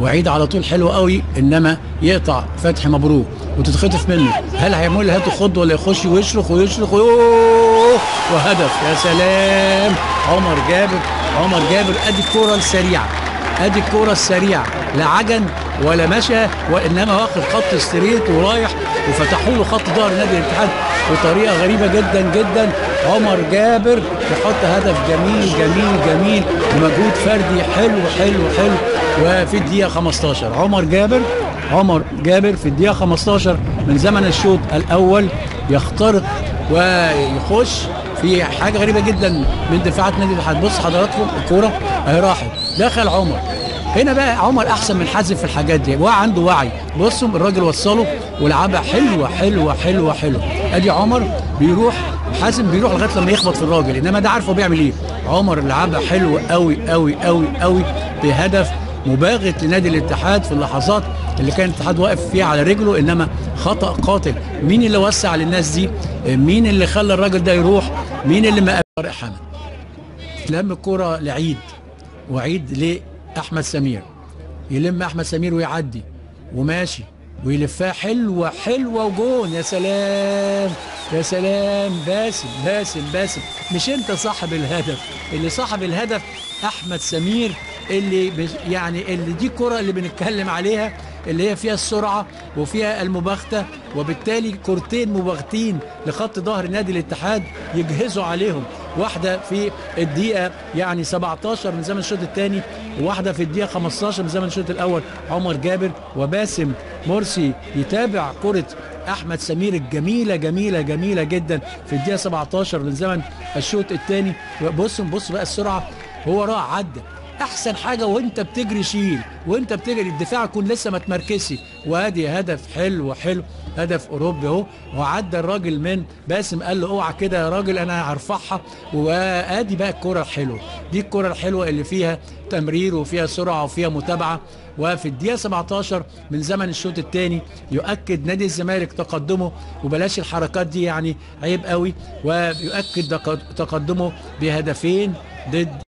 وعيد على طول حلو قوي، انما يقطع فتح مبروك وتتخطف منه. هل هيعمل هاتوا خد ولا يخش ويشرخ ويشرخ وهدف؟ يا سلام، عمر جابر. عمر جابر ادي الكوره السريعه، ادي الكوره السريعه، لا عجن ولا مشى، وانما واخد خط ستريت ورايح، وفتحوا له خط ظهر نادي الاتحاد بطريقه غريبه جدا جدا. عمر جابر يحط هدف جميل جميل جميل بمجهود فردي حلو حلو حلو. وفي الدقيقه 15 عمر جابر في الدقيقه 15 من زمن الشوط الاول يخترق ويخش في حاجه غريبه جدا من دفاعات نادي الاتحاد. بص حضراتكم الكوره اهي راحت، دخل عمر. هنا بقى عمر احسن من حازم في الحاجات دي، وعنده وعي. بصوا الراجل وصله ولعبها حلوه حلوه حلوه حلوه. ادي عمر بيروح، حازم بيروح لغايه لما يخبط في الراجل، انما ده عارفه بيعمل ايه. عمر لعبها حلوه قوي قوي قوي قوي بهدف مباغت لنادي الاتحاد في اللحظات اللي كان الاتحاد واقف فيها على رجله، انما خطأ قاتل. مين اللي وسع للناس دي؟ مين اللي خلى الراجل ده يروح؟ مين اللي ما طارق حامد لم الكرة لعيد، وعيد لأحمد سمير، يلم أحمد سمير ويعدي وماشي ويلفها حلوة حلوة وجون. يا سلام يا سلام، باسم باسم باسم. مش انت صاحب الهدف، اللي صاحب الهدف أحمد سمير، اللي يعني اللي دي الكرة اللي بنتكلم عليها، اللي هي فيها السرعة وفيها المباغتة، وبالتالي كورتين مباغتين لخط ظهر نادي الاتحاد يجهزوا عليهم. واحدة في الدقيقة يعني 17 من زمن الشوط الثاني، وواحدة في الدقيقة 15 من زمن الشوط الأول. عمر جابر وباسم مرسي يتابع كرة أحمد سمير الجميلة جميلة جميلة جدا في الدقيقة 17 من زمن الشوط الثاني. بص بقى السرعة، هو راح عدى. احسن حاجه وانت بتجري شيل، وانت بتجري الدفاع يكون لسه ما تمركزش. وادي هدف حلو حلو، هدف اوروبي اهو. وعدى الراجل من باسم، قال له اوعى كده يا راجل انا هرفعها. وادي بقى الكره الحلوه دي، الكره الحلوه اللي فيها تمرير وفيها سرعه وفيها متابعه. وفي الدقيقه 17 من زمن الشوط الثاني يؤكد نادي الزمالك تقدمه، وبلاش الحركات دي يعني عيب قوي، ويؤكد تقدمه بهدفين ضد